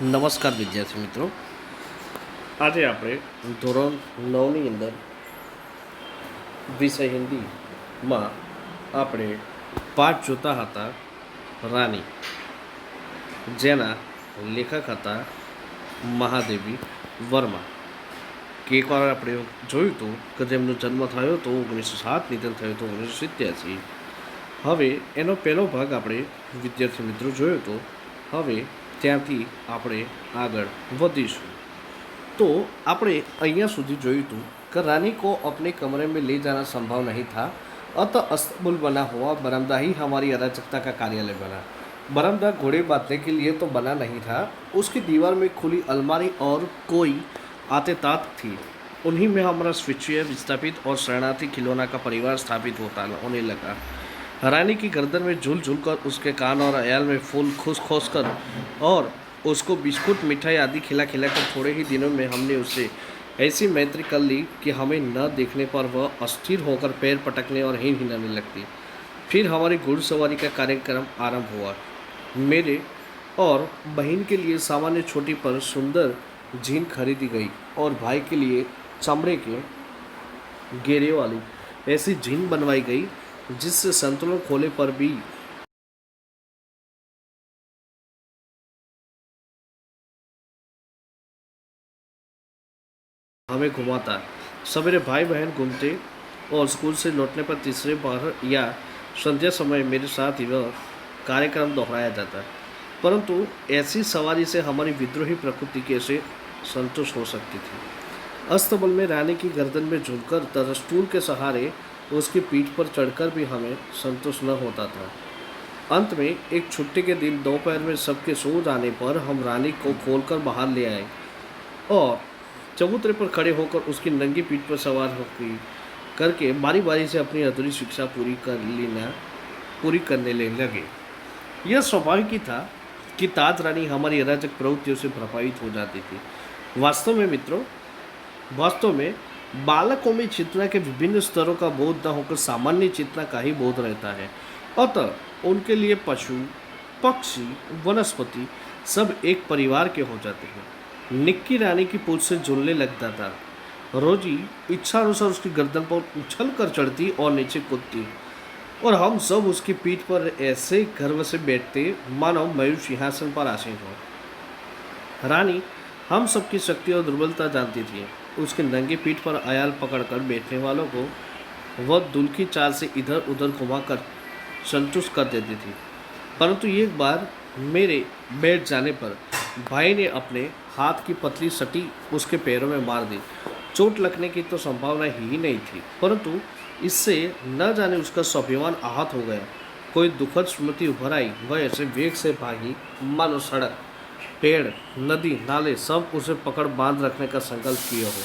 નમસ્કાર વિદ્યાર્થી મિત્રો, આજે આપણે ધોરણ 9ની અંદર વિષય હિન્દીમાં આપણે પાઠ જોતા હતા રાની, જેના લેખક હતા મહાદેવી વર્મા. કે એકવાર આપણે જોયું હતું કે જેમનો જન્મ થયો હતો 1907, નિધન થયું હતું 1987. હવે એનો પહેલો ભાગ આપણે વિદ્યાર્થી મિત્રો જોયો હતો. હવે ત્યાંથી આપણે આગળ વધીશું. तो આપણે અહીંયા સુધી જોયું હતું कि रानी को अपने कमरे में ले जाना संभव नहीं था, अतः अस्तबल बना हुआ बरामदा ही हमारी अराजकता का कार्यालय बना. बरामदा घोड़े बांधने के लिए तो बना नहीं था. उसकी दीवार में खुली अलमारी और कोई आतेतात थी. उन्हीं में हमारा स्विचय विस्थापित और शरणार्थी खिलौना का परिवार स्थापित होने लगा. रानी की गर्दन में झूल झूल कर, उसके कान और अयाल में फूल खोस खोस कर और उसको बिस्कुट मिठाई आदि खिला खिला कर थोड़े ही दिनों में हमने उससे ऐसी मैत्री कर ली कि हमें न देखने पर वह अस्थिर होकर पैर पटकने और हिन हिलाने लगती. फिर हमारी घुड़सवारी का कार्यक्रम आरंभ हुआ. मेरे और बहन के लिए सामान्य छोटी पर सुंदर जीन खरीदी गई और भाई के लिए चमड़े के घेरे वाली ऐसी जीन बनवाई गई जिससे संतुलन खोले पर भी हमें घुमाता. सवेरे भाई बहन घूमते और स्कूल से लौटने पर तीसरे बार या संध्या समय मेरे साथ ही वह कार्यक्रम दोहराया जाता. परंतु ऐसी सवारी से हमारी विद्रोही प्रकृति कैसे संतुष्ट हो सकती थी. अस्तबल में रानी की गर्दन में झुककर तथा स्टूल के सहारे उसकी पीठ पर चढ़कर भी हमें संतुष्ट न होता था. अंत में एक छुट्टी के दिन दोपहर में सबके सो जाने पर हम रानी को खोलकर बाहर ले आए और चबूतरे पर खड़े होकर उसकी नंगी पीठ पर सवार होकर करके बारी बारी से अपनी अधूरी शिक्षा पूरी करने लगे. यह स्वाभाविक ही था कि ताज रानी हमारी अराजक प्रवृत्तियों से प्रभावित हो जाती थी. वास्तव में बालकों में चेतना के विभिन्न स्तरों का बोध न होकर सामान्य चेतना का ही बोध रहता है. अतः उनके लिए पशु, पक्षी, वनस्पति सब एक परिवार के हो जाते हैं. निक्की रानी की पूंछ से झूलने लगता था. रोजी इच्छा अनुसार उसकी गर्दन पर उछल कर चढ़ती और नीचे कूदती और हम सब उसकी पीठ पर ऐसे गर्व से बैठते मानो मयूर सिंहासन पर आसीन हो. रानी हम सबकी शक्ति और दुर्बलता जानती थी. उसके नंगे पीठ पर अयाल पकड़कर बैठने वालों को वह दुल की चाल से इधर उधर घुमाकर संतुष्ट कर देती थी. परंतु एक बार मेरे बैठ जाने पर भाई ने अपने हाथ की पतली सटी उसके पैरों में मार दी. चोट लगने की तो संभावना ही नहीं थी, परंतु इससे न जाने उसका स्वाभिमान आहत हो गया. कोई दुखद स्मृति उभर आई. वह ऐसे वेग से भागी मानो सड़क, पेड़, नदी, नाले सब उसे पकड़ बांध रखने का संकल्प किया हो.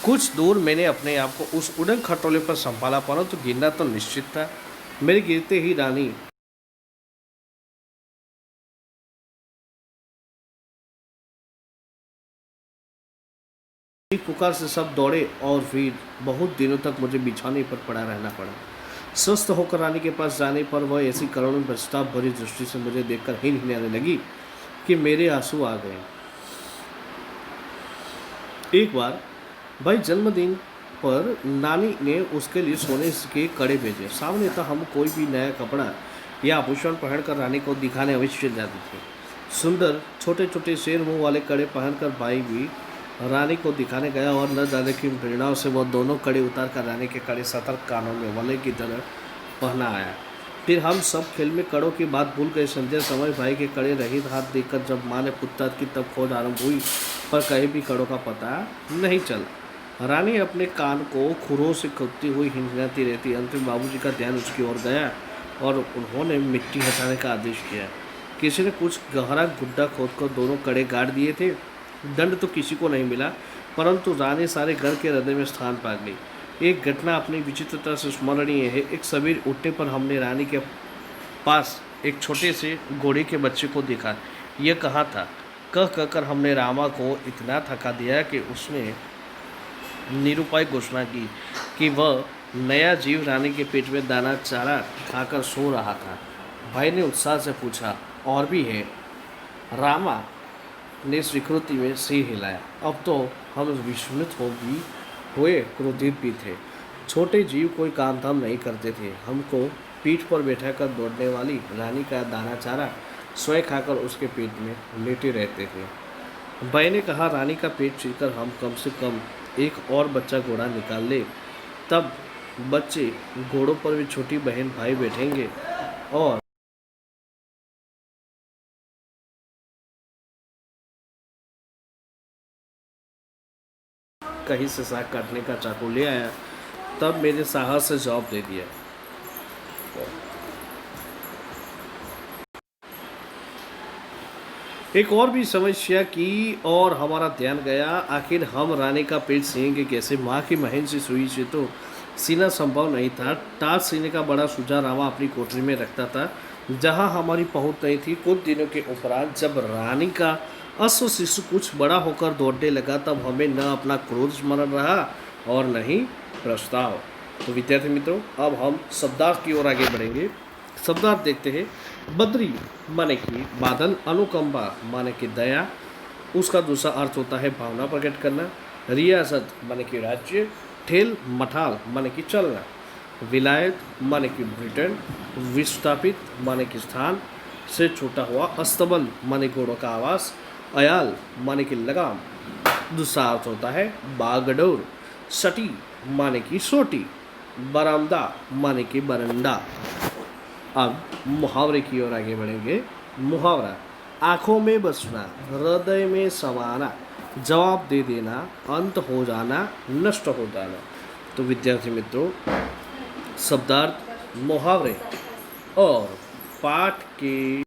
कुछ दूर मैंने अपने आप को उस उड़न खटोले पर संभाला, परंतु गिरना तो निश्चित था. मेरे गिरते ही रानी पुकार से सब दौड़े और फिर बहुत दिनों तक मुझे बिछाने पर पड़ा रहना पड़ा. स्वस्थ होकर रानी के पास जाने पर वह ऐसी करुण पश्चाताप भरी दृष्टि से मुझे देखकर हिन हिलाने लगी कि मेरे आंसू आ गए. एक बार भाई जन्मदिन पर नानी ने उसके लिए सोने के कड़े भेजे. सामने था हम कोई भी नया कपड़ा या आभूषण पहनकर रानी को दिखाने अवश्य जाते थे. सुंदर छोटे छोटे शेर मुंह वाले कड़े पहनकर भाई भी रानी को दिखाने गया और न जाने की प्रेरणाओं से वह दोनों कड़े उतार कर रानी के कड़े सतर्क कानों में वलय की तरह पहना आया. फिर हम सब खेल में कड़ों की बात भूल गए. संध्या समय भाई के कड़े रहित हाथ देखकर जब माँ ने पूछताछ की तब खोज आरंभ हुई, पर कहीं भी कड़ों का पता नहीं चला. रानी अपने कान को खुरों से खोदती हुई हिंसती रहती. अंत में बाबूजी का ध्यान उसकी ओर गया और उन्होंने मिट्टी हटाने का आदेश किया. किसी ने कुछ गहरा गुड्ढा खोदकर दोनों कड़े गाड़ दिए थे. दंड तो किसी को नहीं मिला, परंतु रानी सारे घर के हृदय में स्थान पा गई. एक घटना अपनी विचित्रता से स्मरणीय है. एक सवेरे उठने पर हमने रानी के पास एक छोटे से घोड़े के बच्चे को देखा. यह कहा था. कह कहकर हमने रामा को इतना थका दिया कि उसने निरुपाय घोषणा की कि वह नया जीव रानी के पेट में दाना चारा खाकर सो रहा था. भाई ने उत्साह से पूछा, और भी है? रामा ने स्वीकृति में सिर हिलाया। अब तो हम विस्मित हुए क्रोधित भी थे। छोटे जीव कोई काम धाम नहीं करते थे। हमको पीठ पर बैठाकर दौड़ने वाली रानी का दाना चारा स्वयं खाकर उसके पेट में लेटे रहते थे। भाई ने कहा, रानी का पेट चीरकर हम कम से कम एक और बच्चा घोड़ा निकाल ले, तब बच्चे घोड़ों पर भी छोटी बहन भाई बैठेंगे और कहीं से साग काटने का चाकू ले आया। तब मेरे साहस से जवाब दे दिया। एक और भी समस्या की और हमारा ध्यान गया। आखिर हम रानी का पेट सीएंगे कैसे? माँ की महन सी सुई से तो सीना संभव नहीं था। टाट सीने का बड़ा सूझा रामा अपनी कोठरी में रखता था, जहाँ हमारी पहुँच नहीं थी। कुछ दिनों के उपरांत जब रानी का अश्व शिशु कुछ बड़ा होकर दौड़ने लगा, तब हमें न अपना क्रोध स्मरण रहा और न ही प्रस्ताव। तो विद्यार्थी मित्रों, अब हम शब्दार्थ की ओर आगे बढ़ेंगे। शब्दार्थ देखते हैं। बद्री माने कि बादल, अनुकंपा माने कि दया, उसका दूसरा अर्थ होता है भावना प्रकट करना। रियासत माने कि राज्य। ठेल मठाल माने कि चलना। विलायत माने कि ब्रिटेन। विस्थापित माने कि स्थान से छूटा हुआ। अस्तबल माने घोड़ों का आवास। अयाल माने कि लगाम, दूसरा अर्थ होता है बागडोर। सटी माने कि सोटी। बरामदा माने कि बरंडा। अब मुहावरे की ओर आगे बढ़ेंगे। मुहावरा: आँखों में बसना, हृदय में समाना, जवाब दे देना, अंत हो जाना, नष्ट हो जाना। तो विद्यार्थी मित्रों, शब्दार्थ, मुहावरे और पाठ के